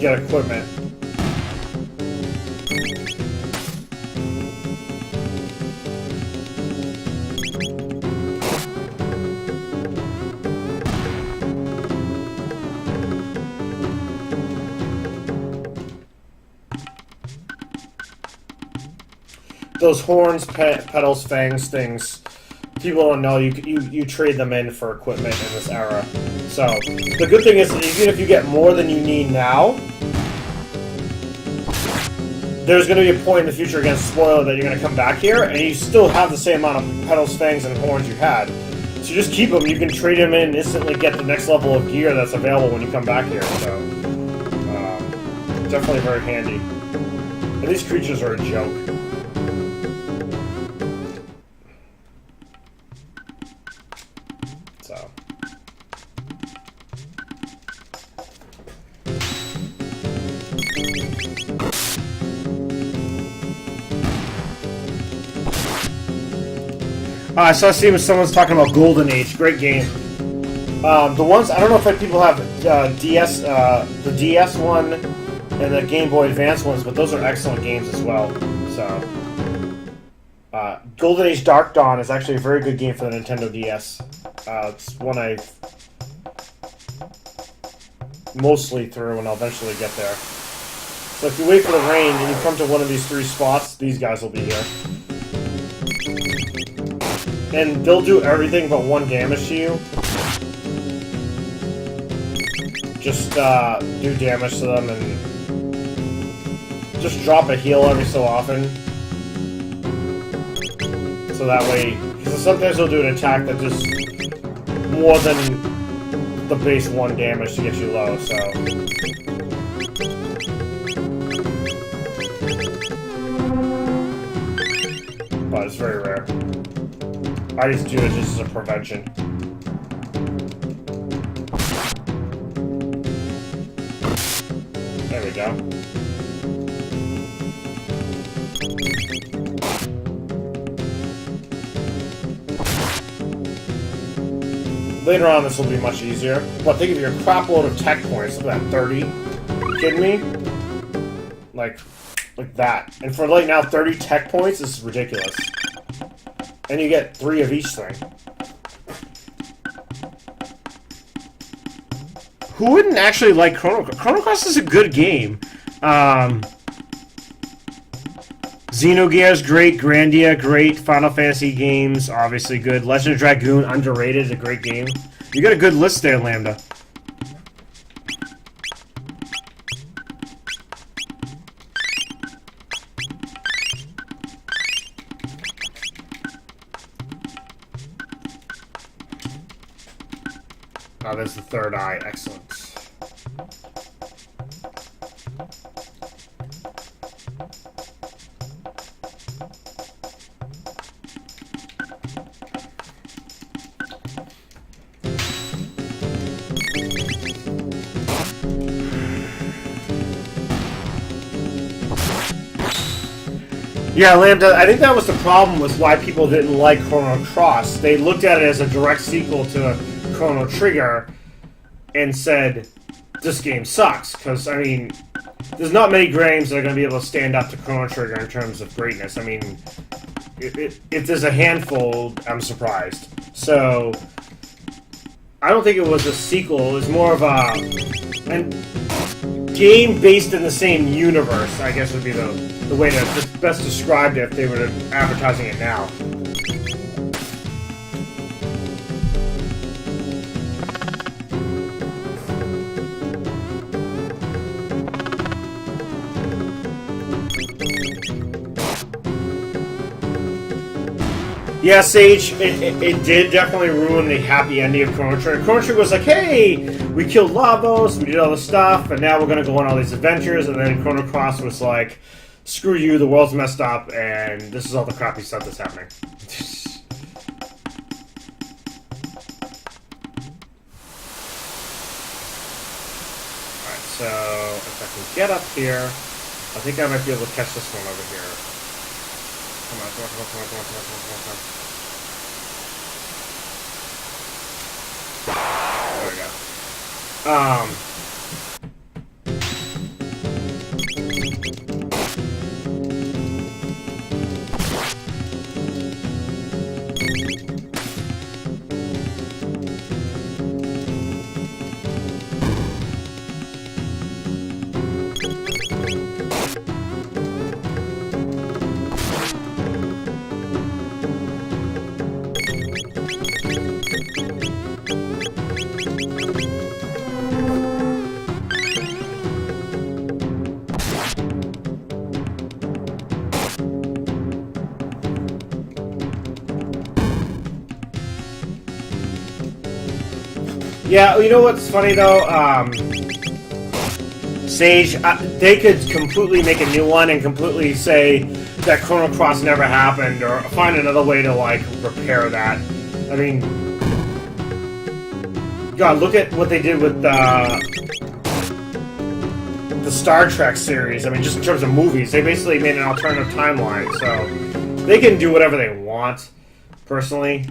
get equipment. Those horns, petals, fangs, things. People don't know you trade them in for equipment in this era. So the good thing is, even if you get more than you need now, there's going to be a point in the future, against spoiler, that you're going to come back here and you still have the same amount of petals, fangs, and horns you had. So just keep them. You can trade them in and instantly get the next level of gear that's available when you come back here. So definitely very handy. And these creatures are a joke. I saw someone's talking about Golden Age. Great game. The ones, I don't know if people have DS, the DS one and the Game Boy Advance ones, but those are excellent games as well. So, Golden Age Dark Dawn is actually a very good game for the Nintendo DS. It's one I've mostly through, and I'll eventually get there. So if you wait for the rain and you come to one of these 3 spots, these guys will be here. And they'll do everything but 1 damage to you. Just do damage to them and just drop a heal every so often. So that way, because sometimes they'll do an attack that just more than the base 1 damage to get you low, so. But it's very rare. I just do it just as a prevention. There we go. Later on, this will be much easier. But think of your crap load of tech points. Look at that, 30. Are you kidding me? Like that. And for right now, 30 tech points, this is ridiculous. And you get 3 of each thing. Who wouldn't actually like Chrono Cross? Chrono Cross is a good game. Xenogears, great. Grandia, great. Final Fantasy games, obviously good. Legend of Dragoon, underrated, a great game. You got a good list there, Lambda. Oh, there's the third eye. Excellent. Yeah, Lambda, I think that was the problem with why people didn't like Chrono Cross. They looked at it as a direct sequel to Chrono Trigger and said, this game sucks. Because, I mean, there's not many games that are going to be able to stand up to Chrono Trigger in terms of greatness. I mean, if there's a handful, I'm surprised. So, I don't think it was a sequel. It was more of a game based in the same universe, I guess would be the way to best describe it if they were advertising it now. Yeah, Sage, it did definitely ruin the happy ending of Chrono Trigger. Chrono Trigger was like, hey, we killed Lavos, we did all this stuff, and now we're going to go on all these adventures, and then Chrono Cross was like, screw you, the world's messed up, and this is all the crappy stuff that's happening. Alright, so if I can get up here, I think I might be able to catch this one over here. Come on, come on, come on, come on, come on, come on, come on, come on. There we go. Yeah, you know what's funny though? Sage, they could completely make a new one and completely say that Chrono Cross never happened, or find another way to, like, repair that. I mean, God, look at what they did with the Star Trek series. I mean, just in terms of movies, they basically made an alternative timeline, so they can do whatever they want, personally.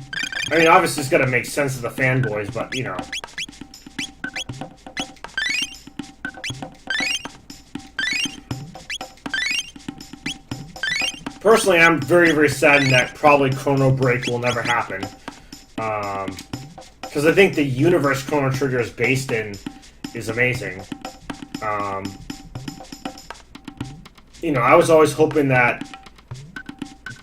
I mean, obviously it's gotta make sense to the fanboys, but, you know. Personally, I'm very, very saddened that probably Chrono Break will never happen. Because I think the universe Chrono Trigger is based in is amazing. You know, I was always hoping that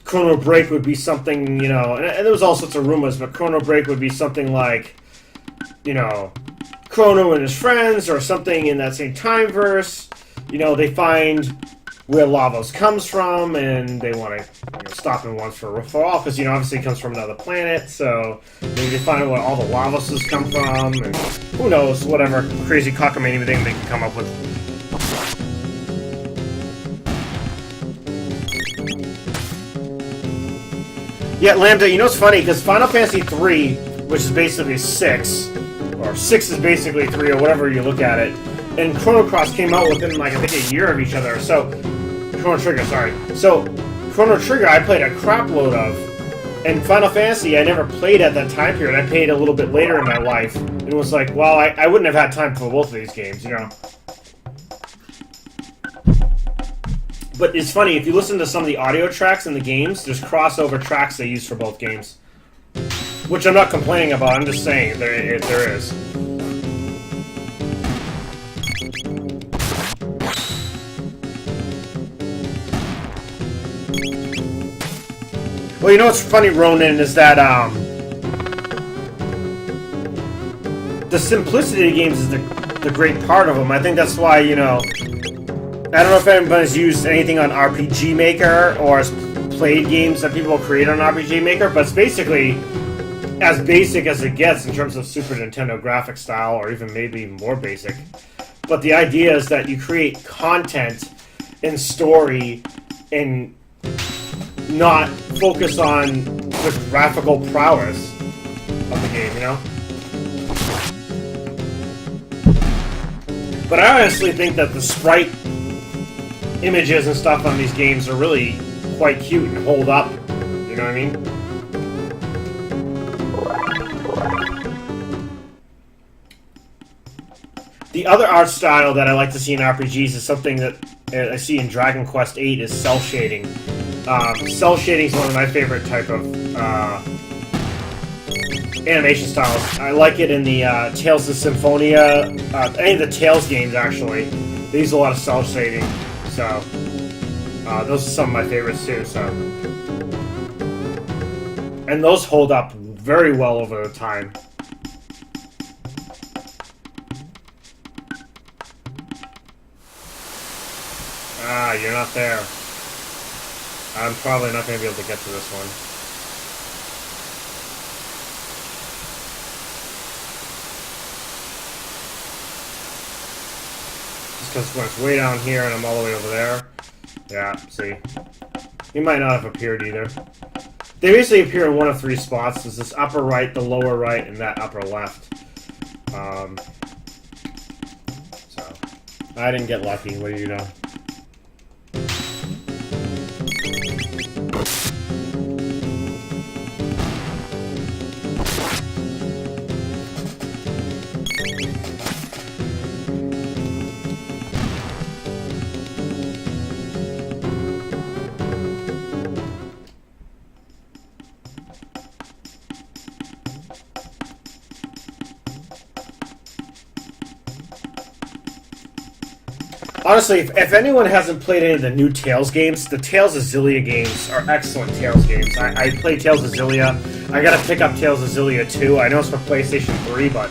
Chrono Break would be something, you know, and there was all sorts of rumors, but Chrono Break would be something like, you know, Chrono and his friends, or something in that same time verse. You know, they find where Lavos comes from, and they want to, you know, stop him once for all, because, you know, obviously he comes from another planet, so maybe they find out where all the Lavoses come from, and who knows, whatever crazy cockamamie thing they can come up with. Yeah, Lambda, you know what's funny, because Final Fantasy 3, which is basically 6, or 6 is basically 3, or whatever you look at it, and Chrono Cross came out within, like, I think a year of each other, so Chrono Trigger, sorry. So, Chrono Trigger I played a crap load of, and Final Fantasy I never played at that time period. I played a little bit later in my life, and it was like, well, I wouldn't have had time for both of these games, you know? But it's funny, if you listen to some of the audio tracks in the games, there's crossover tracks they use for both games. Which I'm not complaining about, I'm just saying, there is. Well, you know what's funny, Ronan, is that, the simplicity of games is the great part of them. I think that's why, you know, I don't know if anybody's used anything on RPG Maker, or has played games that people create on RPG Maker, but it's basically as basic as it gets in terms of Super Nintendo graphic style, or even maybe more basic. But the idea is that you create content and story, and not focus on the graphical prowess of the game, you know? But I honestly think that the sprite images and stuff on these games are really quite cute and hold up, you know what I mean? The other art style that I like to see in RPGs is something that I see in Dragon Quest VIII, is cell shading. Cell shading is one of my favorite type of animation styles. I like it in the Tales of Symphonia, any of the Tales games actually. They use a lot of cell shading, so those are some of my favorites too. So, and those hold up very well over the time. Ah, you're not there. I'm probably not going to be able to get to this one. Just because when it's way down here and I'm all the way over there. Yeah, see. He might not have appeared either. They basically appear in one of three spots. There's this upper right, the lower right, and that upper left. So, I didn't get lucky. What do you know? Honestly, if anyone hasn't played any of the new Tales games, the Tales of Xillia games are excellent Tales games. I play Tales of Xillia. I gotta pick up Tales of Xillia 2. I know it's for PlayStation 3, but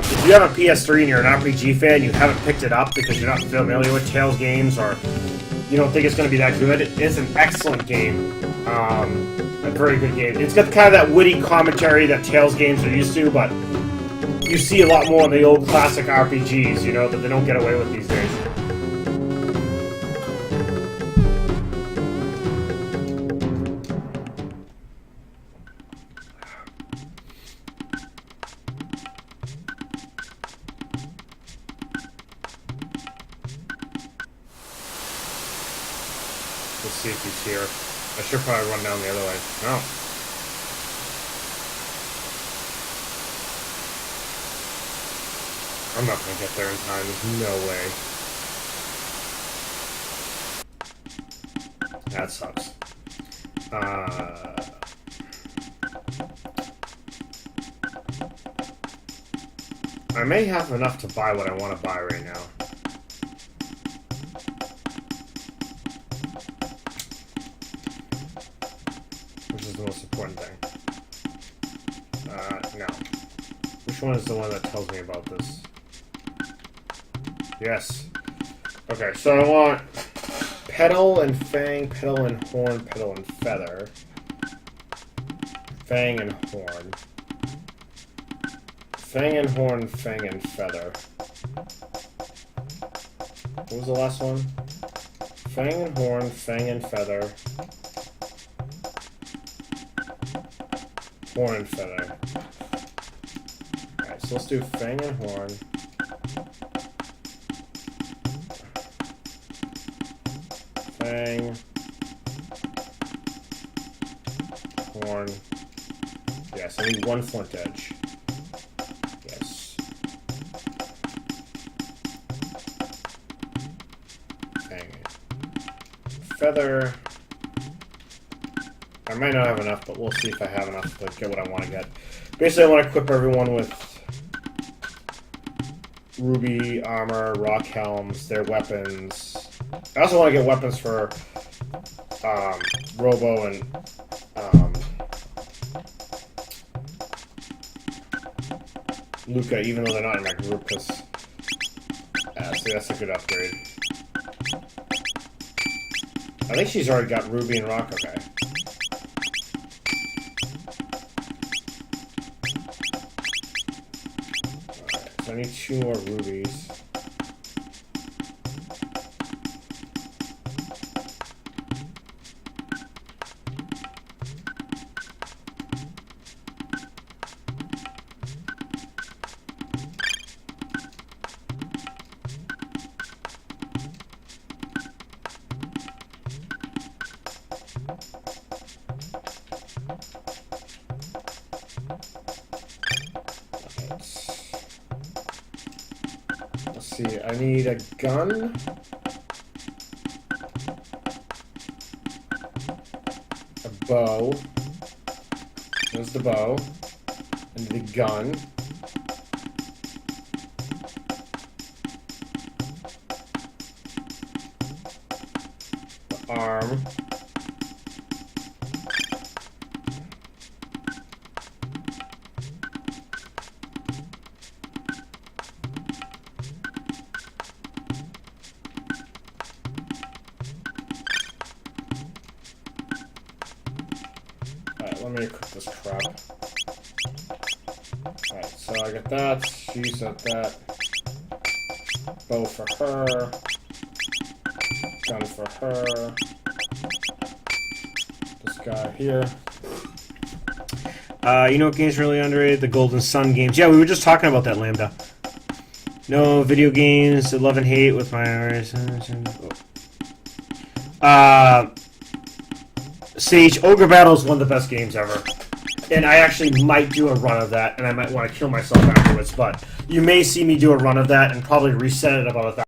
if you have a PS3 and you're an RPG fan, you haven't picked it up because you're not familiar with Tales games, or you don't think it's going to be that good, it's an excellent game. A very good game. It's got kind of that witty commentary that Tales games are used to, but you see a lot more in the old classic RPGs, you know, that they don't get away with these days. Let's see if he's here. I should probably run down the other way. No. I'm not gonna get there in time. There's no way. That sucks. I may have enough to buy what I want to buy right now. Which is the most important thing. No. Which one is the one that tells me about this? Yes. Okay, so I want Petal and Fang, Petal and Horn, Petal and Feather. Fang and Horn. Fang and Horn, Fang and Feather. What was the last one? Fang and Horn, Fang and Feather. Horn and Feather. Alright, so let's do Fang and Horn. Fang. Horn. Yes, I need one flint edge. Yes. Fang. Feather. I might not have enough, but we'll see if I have enough to get what I want to get. Basically, I want to equip everyone with ruby armor, rock helms, their weapons. I also want to get weapons for Robo and Luca, even though they're not in my group, because see, that's a good upgrade. I think she's already got ruby and rock. Okay. Alright, so I need 2 more rubies. Let's see, I need a gun. A bow. There's the bow. And the gun. The arm. Alright, let me equip this crap. Alright, so I got that. She's got that. Bow for her. Gun for her. This guy here. You know what game's really underrated? The Golden Sun games. Yeah, we were just talking about that, Lambda. No video games, love and hate with my... Sage, Ogre Battle is one of the best games ever. And I actually might do a run of that, and I might want to kill myself afterwards, but you may see me do a run of that and probably reset it about 1,000.